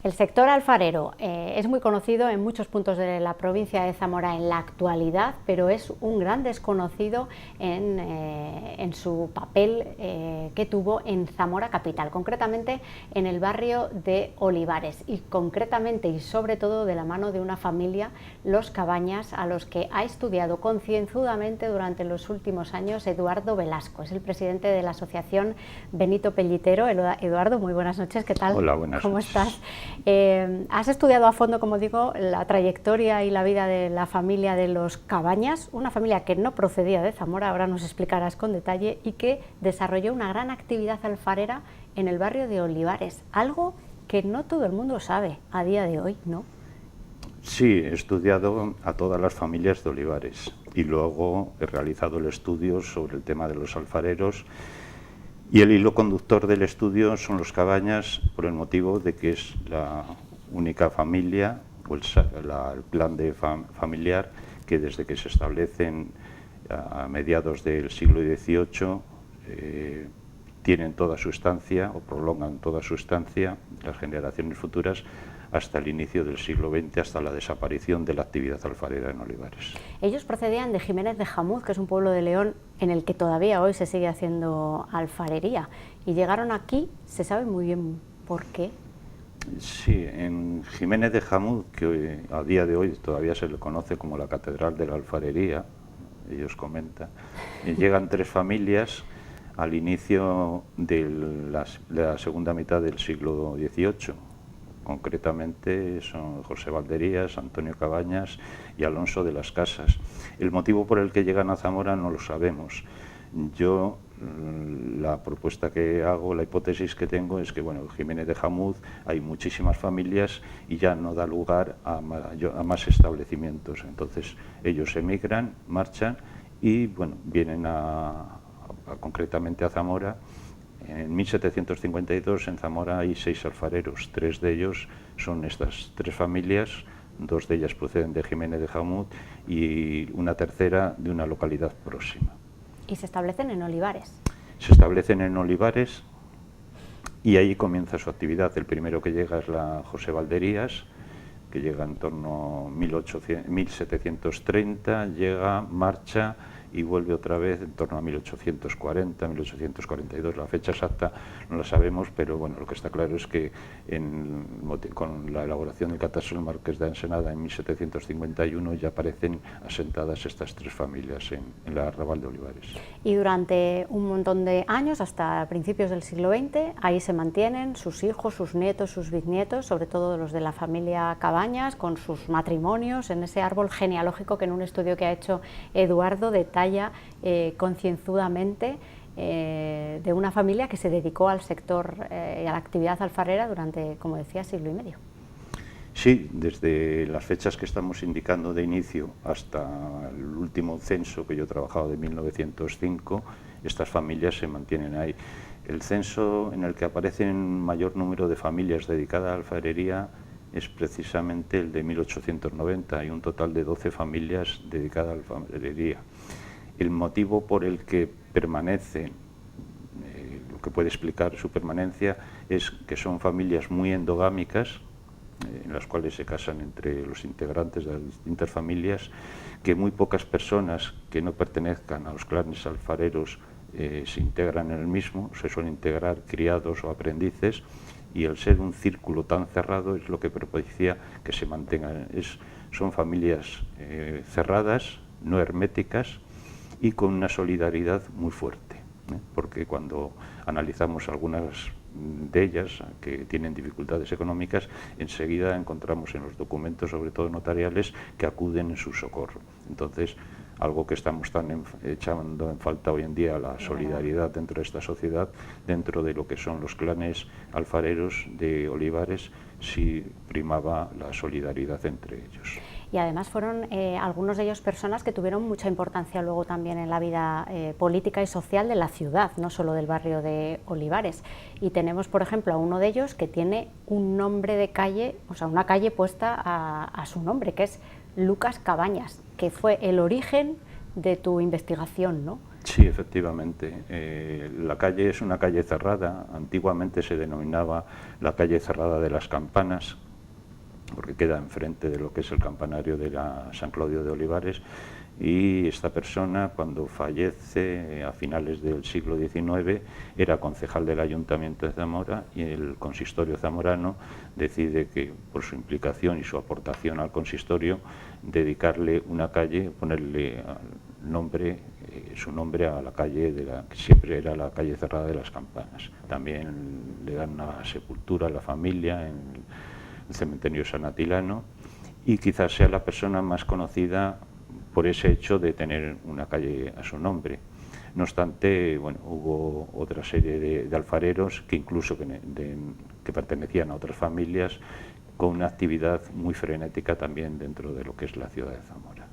El sector alfarero es muy conocido en muchos puntos de la provincia de Zamora en la actualidad, pero es un gran desconocido en su papel que tuvo en Zamora capital, concretamente en el barrio de Olivares y concretamente y sobre todo de la mano de una familia, los Cabañas, a los que ha estudiado concienzudamente durante los últimos años Eduardo Velasco. Es el presidente de la asociación Benito Pellitero. Eduardo, muy buenas noches, ¿qué tal? Hola, buenas ¿Cómo noches. estás? Has estudiado a fondo, como digo, la trayectoria y la vida de la familia de los Cabañas, una familia que no procedía de Zamora, ahora nos explicarás con detalle, y que desarrolló una gran actividad alfarera en el barrio de Olivares, algo que no todo el mundo sabe a día de hoy, ¿no? Sí, he estudiado a todas las familias de Olivares y luego he realizado el estudio sobre el tema de los alfareros. Y el hilo conductor del estudio son los Cabañas, por el motivo de que es la única familia, o el plan de familiar, que desde que se establecen a mediados del siglo XVIII tienen toda su estancia, o prolongan toda su estancia, las generaciones futuras, hasta el inicio del siglo XX, hasta la desaparición de la actividad alfarera en Olivares. Ellos procedían de Jiménez de Jamuz, que es un pueblo de León en el que todavía hoy se sigue haciendo alfarería, y llegaron aquí, se sabe muy bien por qué. Sí, en Jiménez de Jamuz, que hoy, a día de hoy todavía se le conoce como la Catedral de la Alfarería, ellos comentan, llegan tres familias al inicio de la segunda mitad del siglo XVIII. Concretamente son José Valderías, Antonio Cabañas y Alonso de las Casas. El motivo por el que llegan a Zamora no lo sabemos. Yo, la propuesta que hago, la hipótesis que tengo es que, bueno, en Jiménez de Jamuz hay muchísimas familias y ya no da lugar a más establecimientos. Entonces ellos emigran, marchan y, bueno, vienen concretamente a Zamora. En 1752 en Zamora hay 6 alfareros, 3 de ellos son estas 3 familias, 2 de ellas proceden de Jiménez de Jamuz y una tercera de una localidad próxima. Y se establecen en Olivares. Se establecen en Olivares y ahí comienza su actividad. El primero que llega es la José Valderías, que llega en torno a 1730, llega, marcha y vuelve otra vez en torno a 1840, 1842. La fecha exacta no la sabemos, pero bueno, lo que está claro es que con la elaboración del catastro del Marqués de Ensenada en 1751 ya aparecen asentadas estas 3 familias en la arrabal de Olivares. Y durante un montón de años, hasta principios del siglo XX, ahí se mantienen sus hijos, sus nietos, sus bisnietos, sobre todo los de la familia Cabañas, con sus matrimonios, en ese árbol genealógico que en un estudio que ha hecho Eduardo detalla concienzudamente de una familia que se dedicó al sector y a la actividad alfarera durante, como decía, siglo y medio. Sí, desde las fechas que estamos indicando de inicio hasta el último censo que yo he trabajado de 1905, estas familias se mantienen ahí. El censo en el que aparecen mayor número de familias dedicadas a la alfarería es precisamente el de 1890, hay un total de 12 familias dedicadas a la alfarería. El motivo por el que permanecen, lo que puede explicar su permanencia, es que son familias muy endogámicas, en las cuales se casan entre los integrantes de las distintas familias, que muy pocas personas que no pertenezcan a los clanes alfareros se integran en el mismo, se suelen integrar criados o aprendices, y el ser un círculo tan cerrado es lo que propicia que se mantengan. Son familias cerradas, no herméticas, y con una solidaridad muy fuerte, porque cuando analizamos algunas de ellas que tienen dificultades económicas, enseguida encontramos en los documentos, sobre todo notariales, que acuden en su socorro. Entonces, algo que estamos echando en falta hoy en día, la solidaridad dentro de esta sociedad, dentro de lo que son los clanes alfareros de Olivares, sí primaba la solidaridad entre ellos. Y además fueron algunos de ellos personas que tuvieron mucha importancia luego también en la vida política y social de la ciudad, no solo del barrio de Olivares. Y tenemos, por ejemplo, a uno de ellos que tiene un nombre de calle, o sea, una calle puesta a su nombre, que es Lucas Cabañas, que fue el origen de tu investigación, ¿no? Sí, efectivamente. La calle es una calle cerrada. Antiguamente se denominaba la calle cerrada de las Campanas, porque queda enfrente de lo que es el campanario de la San Claudio de Olivares, y esta persona, cuando fallece a finales del siglo XIX, era concejal del Ayuntamiento de Zamora, y el consistorio zamorano decide que, por su implicación y su aportación al consistorio, dedicarle una calle, ponerle nombre, su nombre a la calle que siempre era la calle cerrada de las Campanas. También le dan una sepultura a la familia en el cementerio San Atilano, y quizás sea la persona más conocida por ese hecho de tener una calle a su nombre. No obstante, bueno, hubo otra serie de alfareros que incluso que pertenecían a otras familias, con una actividad muy frenética también dentro de lo que es la ciudad de Zamora.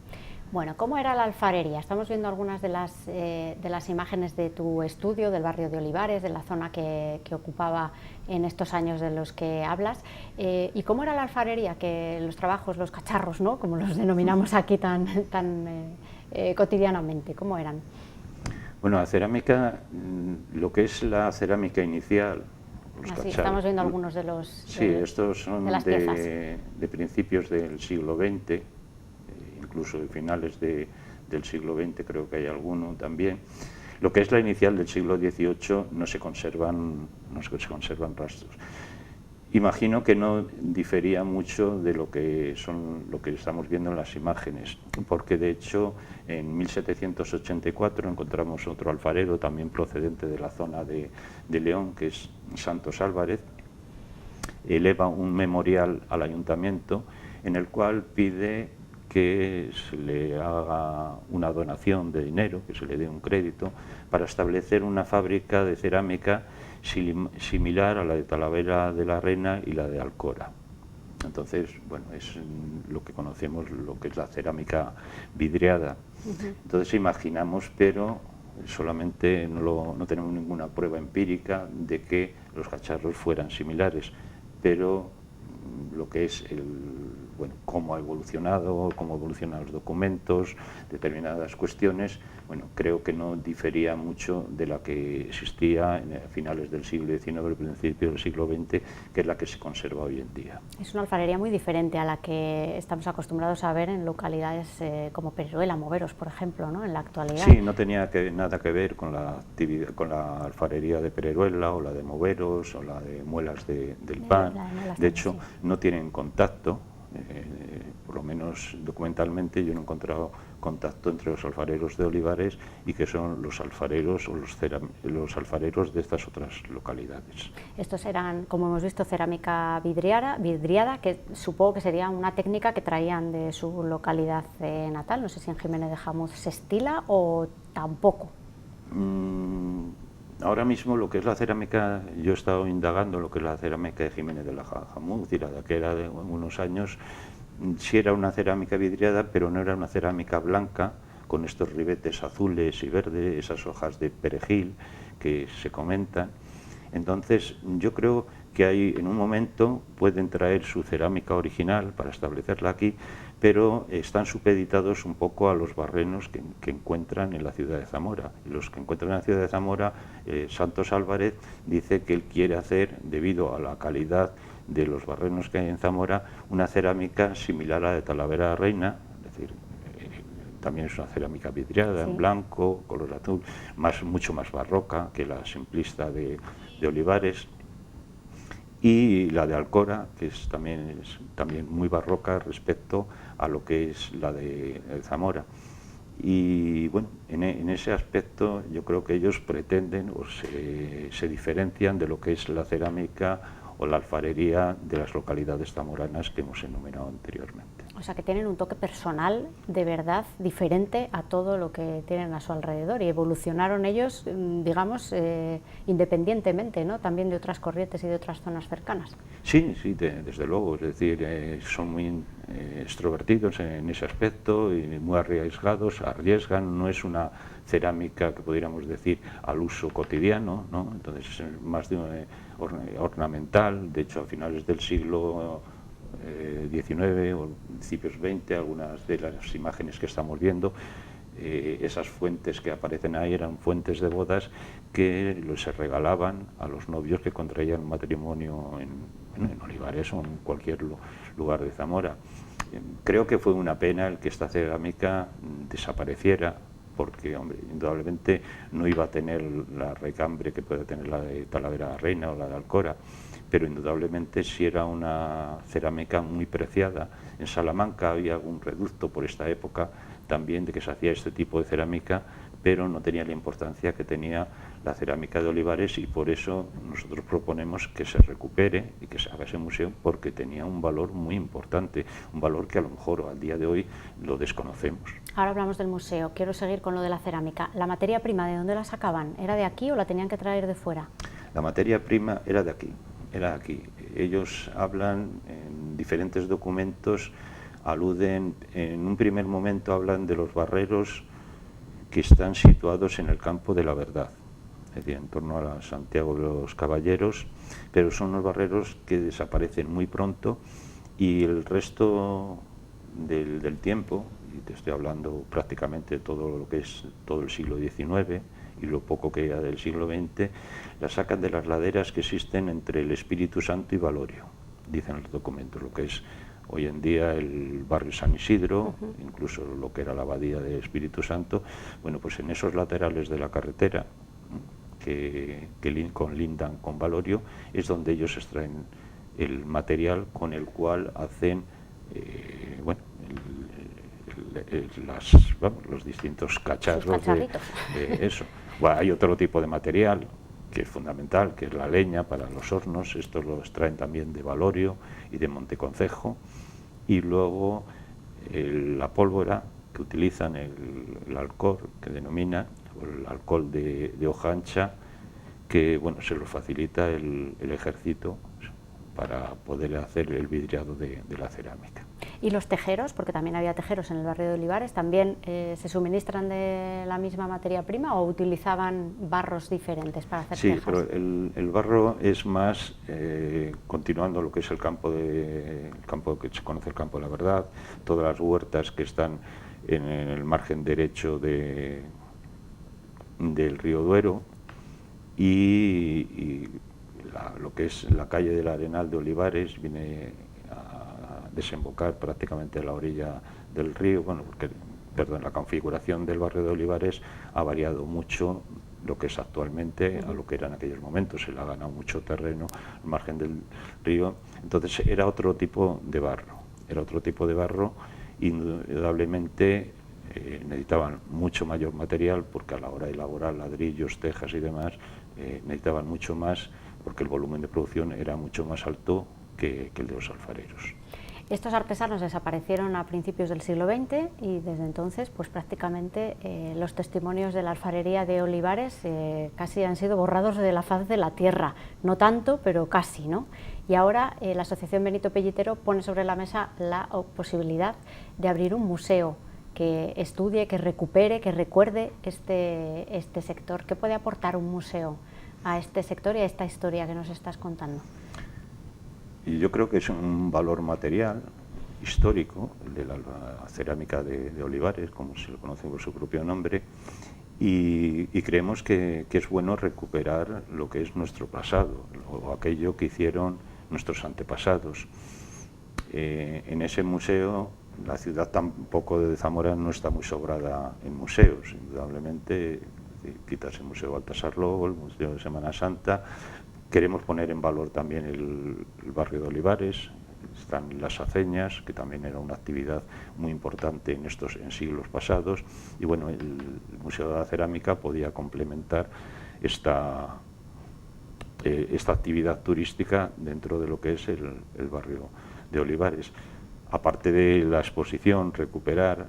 Bueno, ¿cómo era la alfarería? Estamos viendo algunas de las imágenes de tu estudio, del barrio de Olivares, de la zona que ocupaba en estos años de los que hablas. ¿Y cómo era la alfarería? Que los trabajos, los cacharros, ¿no?, como los denominamos aquí tan cotidianamente, ¿cómo eran? Bueno, la cerámica, lo que es la cerámica inicial, los cacharros, estamos viendo algunos de los sí, estos son de principios del siglo XX, incluso de finales del siglo XX, creo que hay alguno también. Lo que es la inicial del siglo XVIII no se conservan rastros. Imagino que no difería mucho de lo que estamos viendo en las imágenes, porque de hecho en 1784 encontramos otro alfarero también procedente de la zona de León, que es Santos Álvarez. Eleva un memorial al ayuntamiento en el cual pide que se le haga una donación de dinero, que se le dé un crédito, para establecer una fábrica de cerámica similar a la de Talavera de la Reina y la de Alcora. Entonces, bueno, es lo que conocemos, lo que es la cerámica vidriada. Entonces imaginamos, pero solamente no tenemos ninguna prueba empírica de que los cacharros fueran similares, pero lo que es cómo ha evolucionado, cómo evolucionan los documentos, determinadas cuestiones, bueno, creo que no difería mucho de la que existía en finales del siglo XIX, principios del siglo XX, que es la que se conserva hoy en día. Es una alfarería muy diferente a la que estamos acostumbrados a ver en localidades como Pereruela, Moveros, por ejemplo, ¿no?, en la actualidad. Sí, no tenía nada que ver con la alfarería de Pereruela, o la de Moveros, o la de Muelas del Pan. De hecho, no tienen contacto. Por lo menos documentalmente yo no he encontrado contacto entre los alfareros de Olivares y que son los alfareros o los alfareros de estas otras localidades. Estos eran, como hemos visto, cerámica vidriada, que supongo que sería una técnica que traían de su localidad natal. No sé si en Jiménez de Jamuz se estila o tampoco. Ahora mismo lo que es la cerámica, yo he estado indagando lo que es la cerámica de Jiménez de Jamuz, y la que era de unos años, sí era una cerámica vidriada, pero no era una cerámica blanca, con estos ribetes azules y verdes, esas hojas de perejil que se comentan. Entonces yo creo que ahí en un momento pueden traer su cerámica original para establecerla aquí, pero están supeditados un poco a los barrenos que encuentran en la ciudad de Zamora. Y los que encuentran en la ciudad de Zamora, Santos Álvarez dice que él quiere hacer, debido a la calidad de los barrenos que hay en Zamora, una cerámica similar a la de Talavera de la Reina, es decir, también es una cerámica vidriada, sí, en blanco, color azul, mucho más barroca que la simplista de Olivares. Y la de Alcora, que es también muy barroca respecto a lo que es la de Zamora. Y bueno, en ese aspecto yo creo que ellos pretenden o se diferencian de lo que es la cerámica o la alfarería de las localidades zamoranas que hemos enumerado anteriormente. O sea, que tienen un toque personal de verdad diferente a todo lo que tienen a su alrededor, y evolucionaron ellos, digamos, independientemente, ¿no?, también de otras corrientes y de otras zonas cercanas. Sí, desde luego, es decir, son muy extrovertidos en ese aspecto y muy arriesgados, arriesgan, no es una cerámica que pudiéramos decir al uso cotidiano, ¿no? Entonces es más de ornamental. De hecho, a finales del siglo XIX o principios XX, algunas de las imágenes que estamos viendo esas fuentes que aparecen ahí eran fuentes de bodas que se regalaban a los novios que contraían matrimonio en Olivares o en cualquier lugar de Zamora. Creo que fue una pena el que esta cerámica desapareciera, porque, hombre, indudablemente no iba a tener la recambre que puede tener la de Talavera la Reina o la de Alcora, pero indudablemente sí era una cerámica muy preciada. En Salamanca había algún reducto por esta época también de que se hacía este tipo de cerámica, pero no tenía la importancia que tenía la cerámica de Olivares, y por eso nosotros proponemos que se recupere y que se haga ese museo, porque tenía un valor muy importante, un valor que a lo mejor al día de hoy lo desconocemos. Ahora hablamos del museo, quiero seguir con lo de la cerámica. ¿La materia prima de dónde la sacaban? ¿Era de aquí o la tenían que traer de fuera? La materia prima era de aquí, era aquí. Ellos hablan en diferentes documentos, aluden, en un primer momento hablan de los barreros que están situados en el campo de la Verdad, es decir, en torno a la Santiago de los Caballeros, pero son los barreros que desaparecen muy pronto, y el resto del tiempo, y te estoy hablando prácticamente de todo lo que es todo el siglo XIX y lo poco que queda del siglo XX, la sacan de las laderas que existen entre el Espíritu Santo y Valorio, dicen los documentos, lo que es hoy en día el barrio San Isidro, incluso lo que era la abadía de Espíritu Santo. Bueno, pues en esos laterales de la carretera que colindan con Valorio es donde ellos extraen el material con el cual hacen los distintos cacharros eso. Bueno, hay otro tipo de material que es fundamental, que es la leña para los hornos. Estos los extraen también de Valorio y de Monteconcejo, y luego la pólvora que utilizan, el alcor que denomina, o el alcohol de hoja ancha, que bueno, se lo facilita el ejército para poder hacer el vidriado de la cerámica. ¿Y los tejeros? Porque también había tejeros en el barrio de Olivares, ¿también se suministran de la misma materia prima o utilizaban barros diferentes para hacer tejas? Sí, pero el barro es más, continuando lo que es el campo que se conoce, el campo de la Verdad, todas las huertas que están en el margen derecho del río Duero, y lo que es la calle del Arenal de Olivares viene a desembocar prácticamente a la orilla del río. Bueno, porque, perdón, la configuración del barrio de Olivares ha variado mucho lo que es actualmente a lo que era en aquellos momentos. Se le ha ganado mucho terreno al margen del río, entonces era otro tipo de barro, indudablemente. Necesitaban mucho mayor material, porque a la hora de elaborar ladrillos, tejas y demás necesitaban mucho más, porque el volumen de producción era mucho más alto que el de los alfareros. Estos artesanos desaparecieron a principios del siglo XX, y desde entonces pues prácticamente los testimonios de la alfarería de Olivares casi han sido borrados de la faz de la tierra, no tanto, pero casi, ¿no? Y ahora la Asociación Benito Pellitero pone sobre la mesa la posibilidad de abrir un museo que estudie, que recupere, que recuerde este sector. ¿Qué puede aportar un museo a este sector y a esta historia que nos estás contando? Y yo creo que es un valor material, histórico, el de la cerámica de Olivares, como se lo conoce por su propio nombre, y creemos que es bueno recuperar lo que es nuestro pasado, o aquello que hicieron nuestros antepasados. En ese museo, la ciudad tampoco de Zamora no está muy sobrada en museos, indudablemente. Quitas el Museo Baltasar Lobo, el Museo de Semana Santa. Queremos poner en valor también el barrio de Olivares. Están las aceñas, que también era una actividad muy importante en siglos pasados, y bueno, el Museo de la Cerámica podía complementar esta actividad turística dentro de lo que es el barrio de Olivares. Aparte de la exposición, recuperar,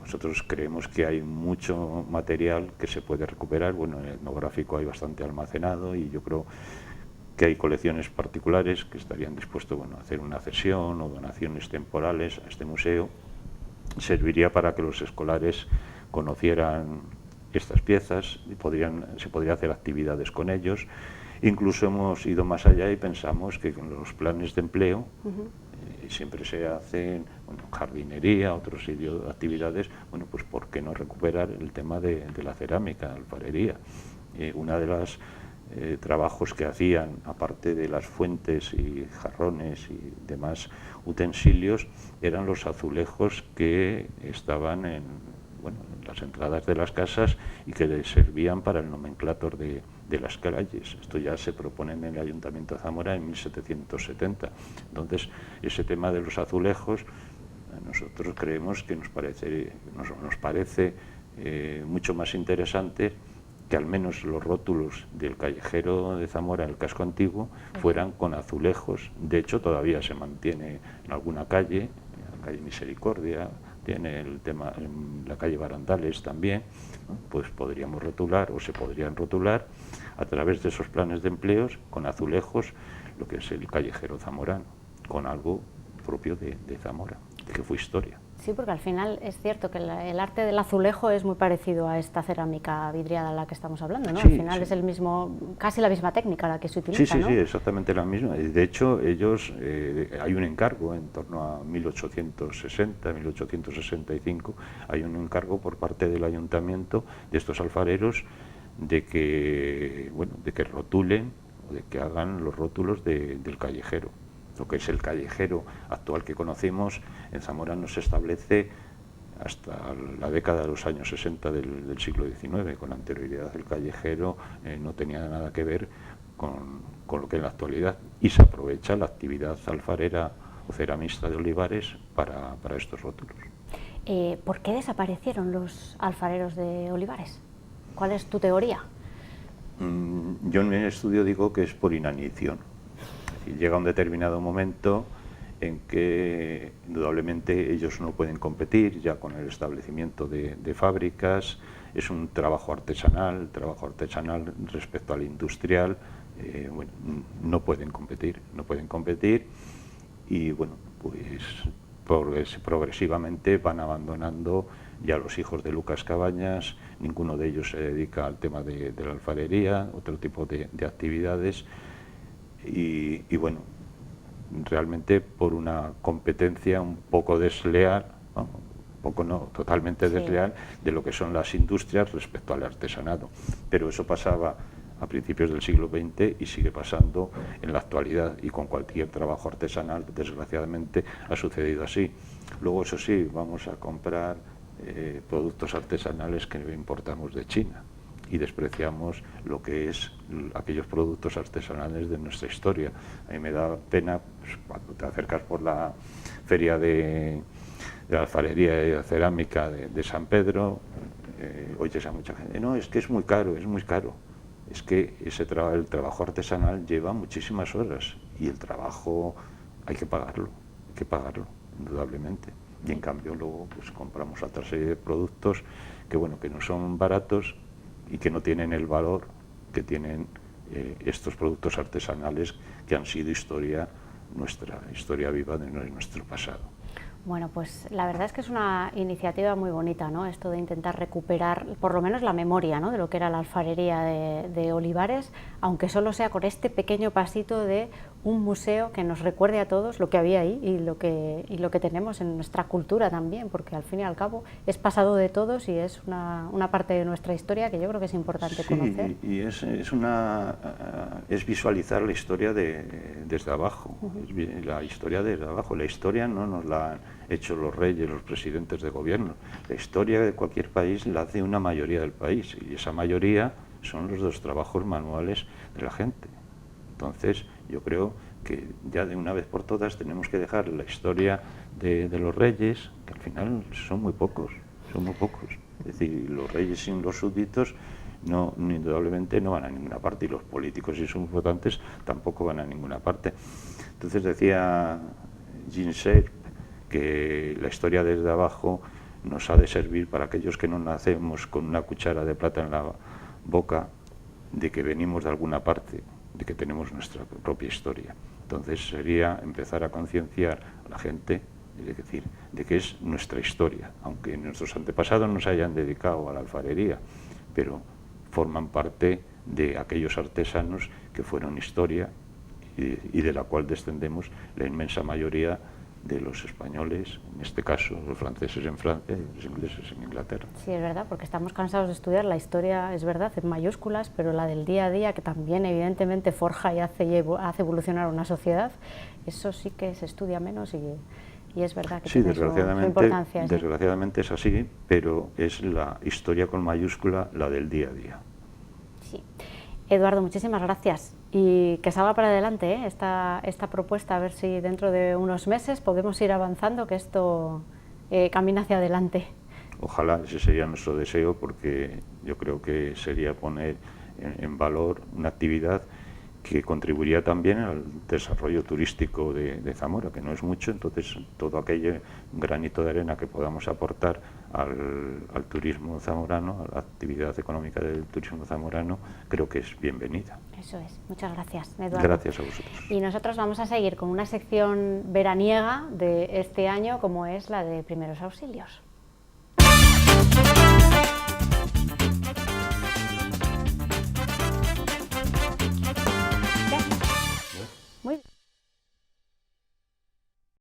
nosotros creemos que hay mucho material que se puede recuperar. Bueno, en el etnográfico hay bastante almacenado, y yo creo que hay colecciones particulares que estarían dispuestos a hacer una cesión o donaciones temporales a este museo. Serviría para que los escolares conocieran estas piezas y se podría hacer actividades con ellos. Incluso hemos ido más allá y pensamos que con los planes de empleo siempre se hacen, bueno, jardinería, otros actividades, bueno, pues ¿por qué no recuperar el tema de la cerámica, la alfarería? Una de las trabajos que hacían, aparte de las fuentes y jarrones y demás utensilios, eran los azulejos que estaban en, bueno, en las entradas de las casas y que les servían para el nomenclátor de las calles. Esto ya se propone en el Ayuntamiento de Zamora en 1770. Entonces, ese tema de los azulejos, nosotros creemos que nos parece mucho más interesante que al menos los rótulos del callejero de Zamora, en el casco antiguo, fueran con azulejos. De hecho, todavía se mantiene en alguna calle, en la calle Misericordia, tiene el tema en la calle Barandales también, ¿no? Pues podríamos rotular, o se podrían rotular, a través de esos planes de empleos, con azulejos, lo que es el callejero zamorano, con algo propio de Zamora, que fue historia. Sí, porque al final es cierto que el arte del azulejo es muy parecido a esta cerámica vidriada de la que estamos hablando, ¿no? Sí, al final sí. es el mismo, casi la misma técnica la que se utiliza, Sí, ¿no? sí, exactamente la misma. De hecho, ellos, hay un encargo en torno a 1860, 1865, hay un encargo por parte del ayuntamiento de estos alfareros de que, bueno, de que rotulen o de que hagan los rótulos del callejero. Lo que es el callejero actual que conocemos en Zamora no se establece hasta la década de los años 60 del siglo XIX. Con anterioridad el callejero no tenía nada que ver con lo que es la actualidad, y se aprovecha la actividad alfarera o ceramista de Olivares para estos rótulos. ¿Por qué desaparecieron los alfareros de Olivares? ¿Cuál es tu teoría? Yo en el estudio digo que es por inanición. Y llega un determinado momento en que indudablemente ellos no pueden competir ya con el establecimiento de fábricas. Es un trabajo artesanal respecto al industrial, bueno, no pueden competir y bueno, pues progresivamente van abandonando ya los hijos de Lucas Cabañas. Ninguno de ellos se dedica al tema de la alfarería, otro tipo de actividades. Y bueno, realmente por una competencia un poco desleal, ¿no? Un poco no, totalmente desleal, de lo que son las industrias respecto al artesanado. Pero eso pasaba a principios del siglo XX y sigue pasando en la actualidad, y con cualquier trabajo artesanal, desgraciadamente, ha sucedido así. Luego, eso sí, vamos a comprar productos artesanales que importamos de China, y despreciamos lo que es aquellos productos artesanales de nuestra historia. A mí me da pena, pues, cuando te acercas por la feria de la alfarería y la cerámica de San Pedro, oyes a mucha gente, no, es que es muy caro, es muy caro. Es que el trabajo artesanal lleva muchísimas horas, y el trabajo hay que pagarlo, indudablemente. Y en cambio luego pues compramos otra serie de productos que, bueno, que no son baratos y que no tienen el valor que tienen estos productos artesanales, que han sido nuestra historia viva de nuestro pasado. Bueno, pues la verdad es que es una iniciativa muy bonita, ¿no? Esto de intentar recuperar por lo menos la memoria, ¿no?, de lo que era la alfarería de Olivares, aunque solo sea con este pequeño pasito de un museo que nos recuerde a todos lo que había ahí y lo que tenemos en nuestra cultura también, porque al fin y al cabo es pasado de todos y es una parte de nuestra historia que yo creo que es importante conocer. Y es visualizar la historia desde abajo, la historia desde abajo. La historia no nos la han hecho los reyes, los presidentes de gobierno. La historia de cualquier país la hace una mayoría del país, y esa mayoría son los dos trabajos manuales de la gente. Entonces, yo creo que ya de una vez por todas tenemos que dejar la historia de los reyes, que al final son muy pocos. Es decir, los reyes sin los súbditos indudablemente no van a ninguna parte, y los políticos y sus votantes tampoco van a ninguna parte. Entonces decía Jean Shepherd que la historia desde abajo nos ha de servir para aquellos que no nacemos con una cuchara de plata en la boca, de que venimos de alguna parte, de que tenemos nuestra propia historia. Entonces sería empezar a concienciar a la gente, es decir, de que es nuestra historia, aunque nuestros antepasados no se hayan dedicado a la alfarería, pero forman parte de aquellos artesanos que fueron historia y de la cual descendemos la inmensa mayoría de los españoles, en este caso los franceses en Francia y los ingleses en Inglaterra. Sí, es verdad, porque estamos cansados de estudiar la historia, es verdad, en mayúsculas, pero la del día a día, que también evidentemente forja y hace evolucionar una sociedad, eso sí que se estudia menos y es verdad que sí, tiene su importancia. ¿Sí? Desgraciadamente es así, pero es la historia con mayúscula la del día a día. Sí. Eduardo, muchísimas gracias y que salga para adelante esta propuesta, a ver si dentro de unos meses podemos ir avanzando, que esto camina hacia adelante. Ojalá, ese sería nuestro deseo, porque yo creo que sería poner en valor una actividad que contribuiría también al desarrollo turístico de Zamora, que no es mucho, entonces todo aquello, un granito de arena que podamos aportar al turismo zamorano, a la actividad económica del turismo zamorano, creo que es bienvenida. Eso es. Muchas gracias, Eduardo. Gracias a vosotros. Y nosotros vamos a seguir con una sección veraniega de este año, como es la de primeros auxilios. Muy bien.